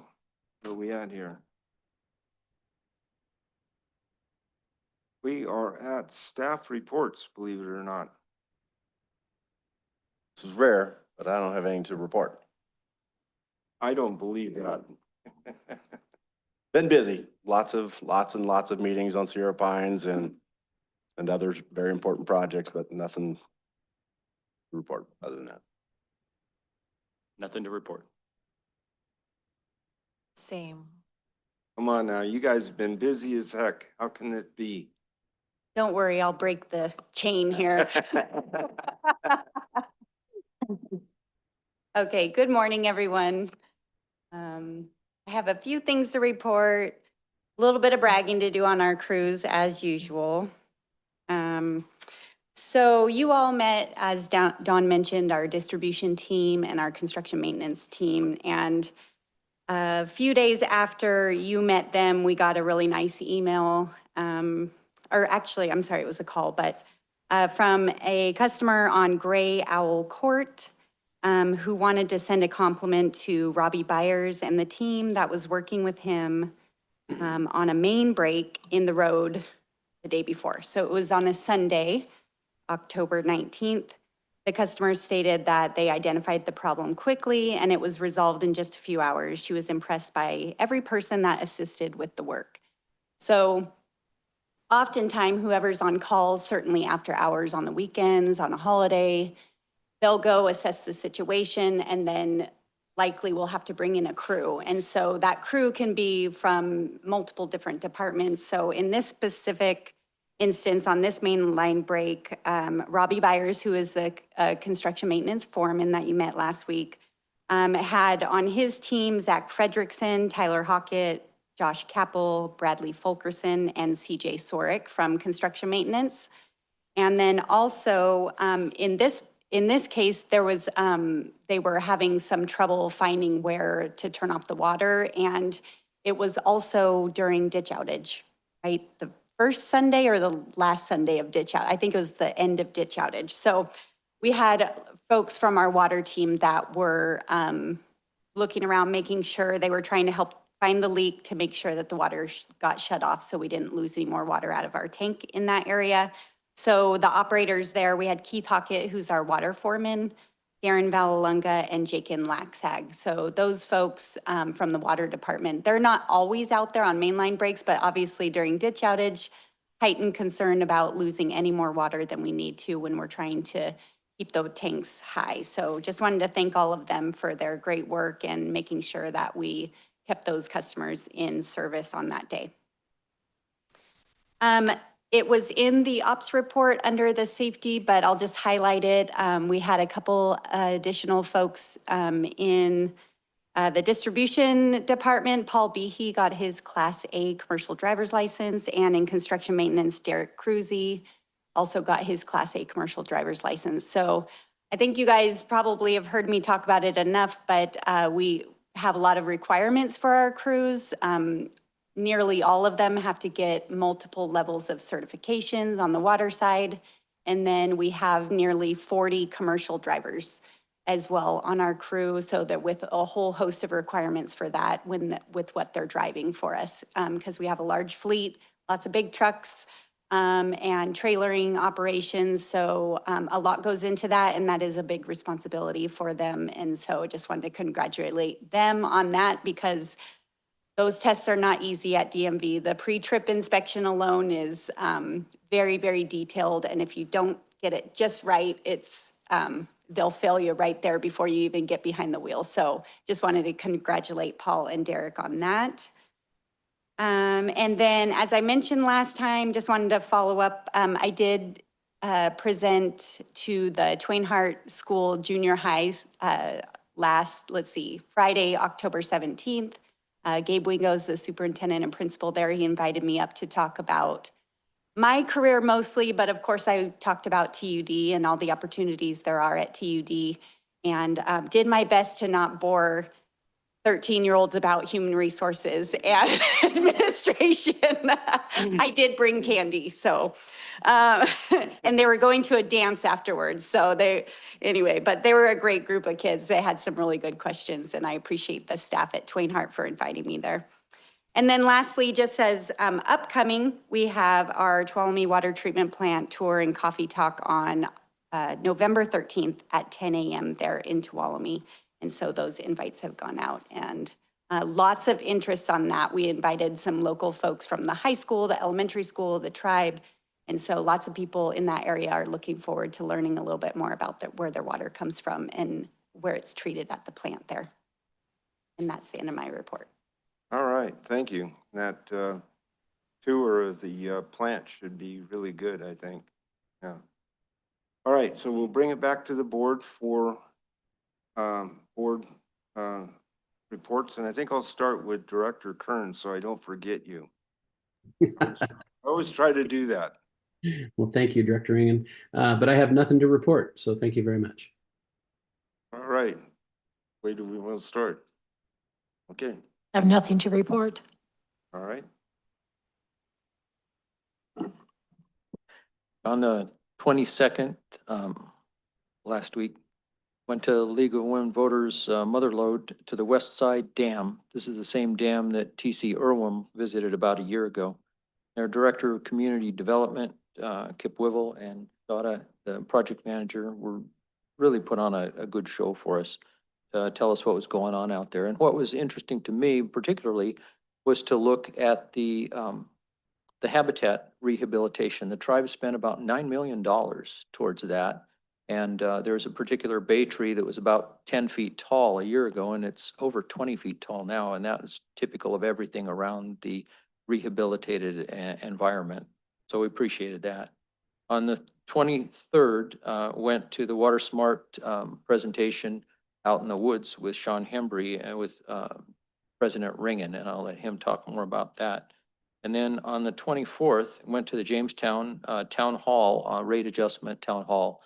where are we at here? We are at staff reports, believe it or not. This is rare, but I don't have anything to report. I don't believe that. Been busy. Lots and lots of meetings on Sierra Pines and other very important projects, but nothing to report other than that. Nothing to report. Same. Come on now, you guys have been busy as heck. How can it be? Don't worry, I'll break the chain here. Okay, good morning, everyone. I have a few things to report, a little bit of bragging to do on our cruise as usual. So you all met, as Dawn mentioned, our distribution team and our construction maintenance team. And a few days after you met them, we got a really nice email, or actually, I'm sorry, it was a call, but from a customer on Gray Owl Court who wanted to send a compliment to Robbie Byers and the team that was working with him on a main break in the road the day before. So it was on a Sunday, October 19th. The customer stated that they identified the problem quickly and it was resolved in just a few hours. She was impressed by every person that assisted with the work. So oftentimes, whoever's on call, certainly after hours on the weekends, on a holiday, they'll go assess the situation and then likely we'll have to bring in a crew. And so that crew can be from multiple different departments. So in this specific instance, on this main line break, Robbie Byers, who is a construction maintenance foreman that you met last week, had on his team Zach Fredrickson, Tyler Hockett, Josh Kappel, Bradley Fulkerson, and CJ Sorick from construction maintenance. And then also in this case, there was they were having some trouble finding where to turn off the water, and it was also during ditch outage, right? The first Sunday or the last Sunday of ditch out. I think it was the end of ditch outage. So we had folks from our water team that were looking around, making sure they were trying to help find the leak to make sure that the water got shut off so we didn't lose any more water out of our tank in that area. So the operators there, we had Keith Hockett, who's our water foreman, Darren Valalunga, and Jakin Laxag. So those folks from the water department, they're not always out there on mainline breaks, but obviously during ditch outage, heightened concern about losing any more water than we need to when we're trying to keep the tanks high. So just wanted to thank all of them for their great work and making sure that we kept those customers in service on that day. It was in the ops report under the safety, but I'll just highlight it. We had a couple additional folks in the distribution department. Paul Behe got his Class A commercial driver's license, and in construction maintenance, Derek Cruzy also got his Class A commercial driver's license. So I think you guys probably have heard me talk about it enough, but we have a lot of requirements for our crews. Nearly all of them have to get multiple levels of certifications on the water side. And then we have nearly 40 commercial drivers as well on our crew, so that with a whole host of requirements for that with what they're driving for us. Because we have a large fleet, lots of big trucks and trailering operations. So a lot goes into that, and that is a big responsibility for them. And so just wanted to congratulate them on that, because those tests are not easy at DMV. The pre-trip inspection alone is very, very detailed. And if you don't get it just right, it's they'll fail you right there before you even get behind the wheel. So just wanted to congratulate Paul and Derek on that. And then, as I mentioned last time, just wanted to follow up. I did present to the Twain Hart School Junior Highs Friday, October 17th. Gabe Wingo's the superintendent and principal there. He invited me up to talk about my career mostly, but of course I talked about TUD and all the opportunities there are at TUD, and did my best to not bore 13-year-olds about human resources and administration. I did bring candy, so, and they were going to a dance afterwards. So but they were a great group of kids. They had some really good questions, and I appreciate the staff at Twain Hart for inviting me there. And then lastly, just as upcoming, we have our Tuolumne Water Treatment Plant tour and coffee talk on November 13th at 10 a.m. there in Tuolumne. And so those invites have gone out, and lots of interest on that. We invited some local folks from the high school, the elementary school, the tribe. And so lots of people in that area are looking forward to learning a little bit more about where their water comes from and where it's treated at the plant there. And that's the end of my report. All right, thank you. That tour of the plant should be really good, I think. Yeah. All right, so we'll bring it back to the board for board reports, and I think I'll start with Director Kern so I don't forget you. I always try to do that. Well, thank you, Director Ringen. But I have nothing to report, so thank you very much. All right, where do we want to start? Okay. I have nothing to report. All right. On the 22nd, last week, went to League of Women Voters Mother Lode to the West Side Dam. This is the same dam that TC Irwin visited about a year ago. Their Director of Community Development, Kip Wivel, and Donna, the project manager, were really put on a good show for us to tell us what was going on out there. And what was interesting to me particularly was to look at the habitat rehabilitation. The tribe spent about $9 million towards that. And there's a particular bay tree that was about 10 feet tall a year ago, and it's over 20 feet tall now. And that is typical of everything around the rehabilitated environment. So we appreciated that. On the 23rd, went to the Water Smart presentation out in the woods with Sean Hembry and with President Ringen, and I'll let him talk more about that. And then on the 24th, went to the Jamestown Town Hall, rate adjustment town hall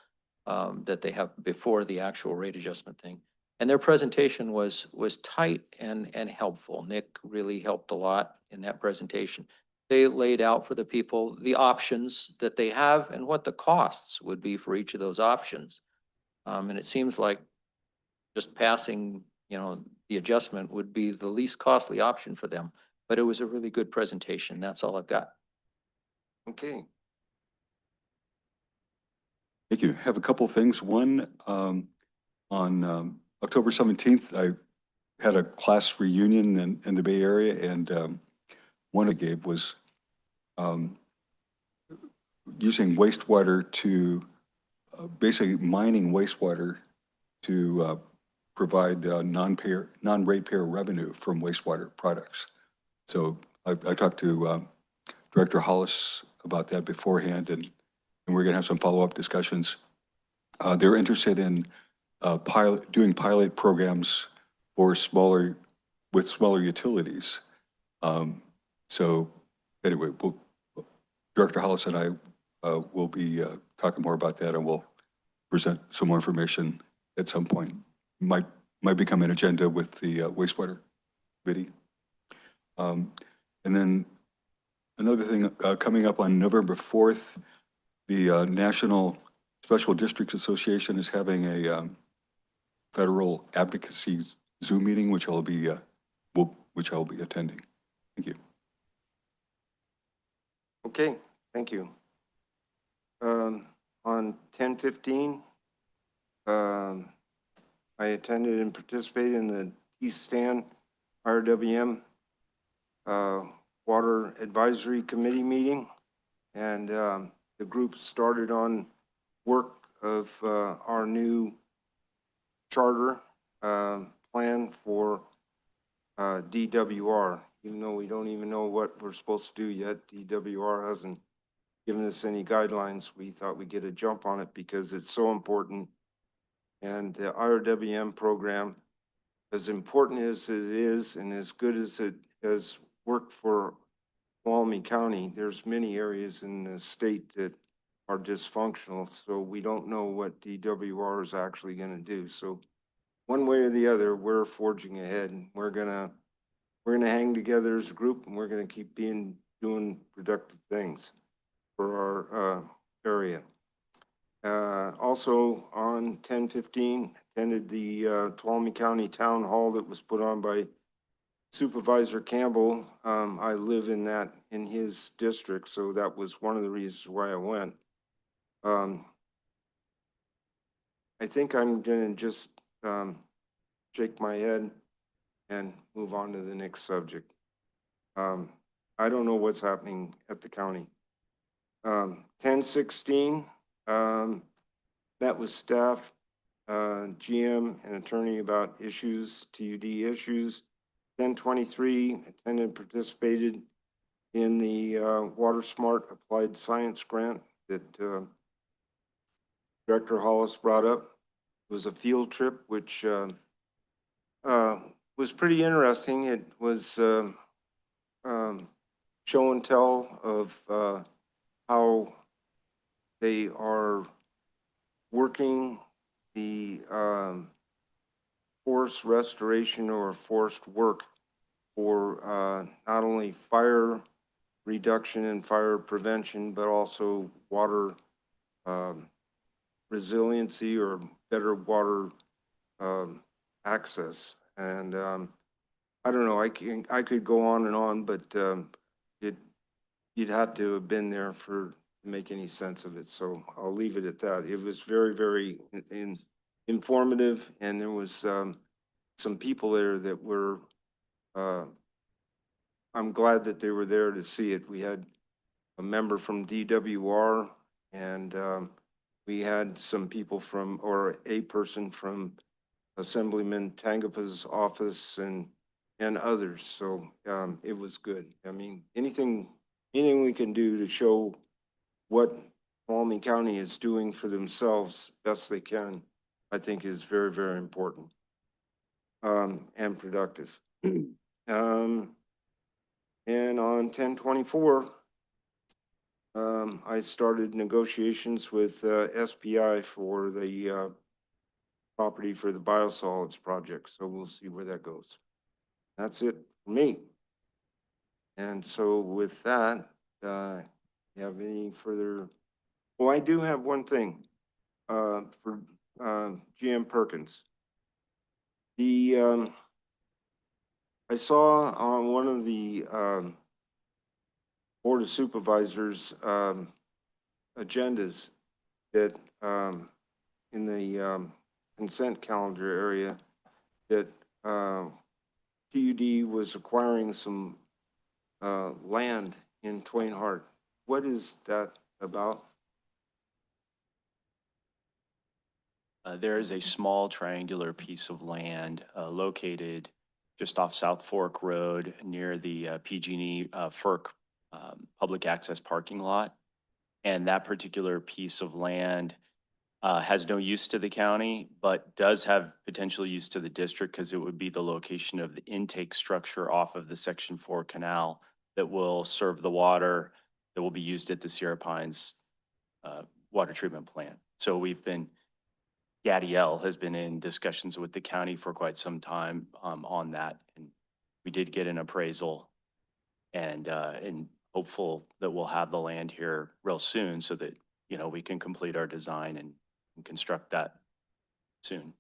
that they have before the actual rate adjustment thing. And their presentation was tight and helpful. Nick really helped a lot in that presentation. They laid out for the people the options that they have and what the costs would be for each of those options. And it seems like just passing, the adjustment would be the least costly option for them. But it was a really good presentation. That's all I've got. Okay. Thank you. Have a couple of things. One, on October 17th, I had a class reunion in the Bay Area, and one I gave was using wastewater to basically mining wastewater to provide non-ratepayer revenue from wastewater products. So I talked to Director Hollis about that beforehand, and we're going to have some follow-up discussions. They're interested in doing pilot programs for smaller utilities. So anyway, Director Hollis and I will be talking more about that, and we'll present some more information at some point. Might become an agenda with the wastewater committee. And then another thing coming up on November 4th, the National Special Districts Association is having a federal advocacy Zoom meeting, which I'll be attending. Thank you. Okay, thank you. On 10/15, I attended and participated in the East Stand RWM Water Advisory Committee meeting, and the group started on work of our new charter plan for DWR. Even though we don't even know what we're supposed to do yet, DWR hasn't given us any guidelines. We thought we'd get a jump on it because it's so important. And the RWM program, as important as it is and as good as it has worked for Tuolumne County, there's many areas in the state that are dysfunctional. So we don't know what DWR is actually going to do. So one way or the other, we're forging ahead, and we're gonna hang together as a group, and we're gonna keep doing productive things for our area. Also on 10/15, attended the Tuolumne County Town Hall that was put on by Supervisor Campbell. I live in his district, so that was one of the reasons why I went. I think I'm gonna just shake my head and move on to the next subject. I don't know what's happening at the county. 10/16, met with staff, GM and attorney about issues, TUD issues. 10/23, attended and participated in the Water Smart Applied Science Grant that Director Hollis brought up. It was a field trip, which was pretty interesting. It was show and tell of how they are working the forest restoration or forest work for not only fire reduction and fire prevention, but also water resiliency or better water access. And I don't know, I could go on, but you'd have to have been there to make any sense of it. So I'll leave it at that. It was very, very informative, and there was some people there that were, I'm glad that they were there to see it. We had a member from DWR, and We had some people from, or a person from Assemblyman Tangapa's office and others. So it was good. I mean, anything we can do to show what Tuolumne County is doing for themselves best they can, I think is very, very important and productive. And on 10/24, I started negotiations with SPI for the property for the biosolids project. So we'll see where that goes. That's it for me. And so with that, you have any further? Oh, I do have one thing for GM Perkins. I saw on one of the Board of Supervisors agendas that in the consent calendar area that TUD was acquiring some land in Twain Harte. What is that about? There is a small triangular piece of land located just off South Fork Road near the PG&E FERC public access parking lot. And that particular piece of land has no use to the county, but does have potential use to the district because it would be the location of the intake structure off of the Section 4 canal that will serve the water that will be used at the Sierra Pines water treatment plant. So Gadiel has been in discussions with the county for quite some time on that. And we did get an appraisal and hopeful that we'll have the land here real soon so that, we can complete our design and construct that soon.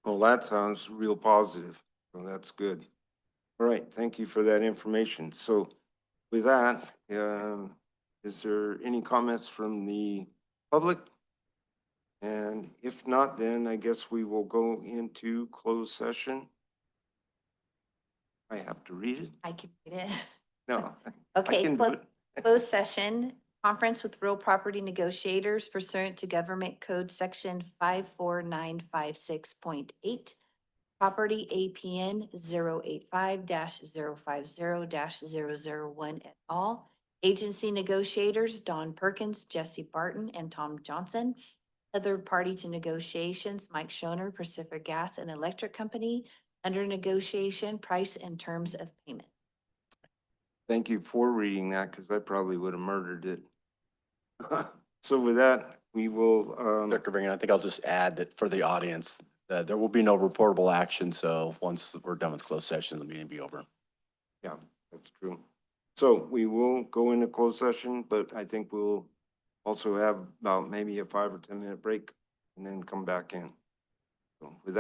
Well, that sounds real positive. So that's good. All right. Thank you for that information. So with that, is there any comments from the public? And if not, then I guess we will go into closed session. I have to read it? I can read it. No. I Okay, can do it. closed session, conference with real property negotiators pursuant to Government Code Section 54956.8, property APN 085-050-001 et al. Agency negotiators Don Perkins, Jesse Barton, and Tom Johnson. Other party to negotiations, Mike Schoner, Pacific Gas and Electric Company, under negotiation, price and terms of payment. Thank you for reading that because I probably would have murdered it. So with that, we will. Dr. Ringen, I think I'll just add that for the audience, there will be no reportable action. So once we're done with closed session, the meeting will be over. Yeah, that's true. So we will go into closed session, but I think we'll also have about maybe a 5 or 10 minute break and then come back in. So with that.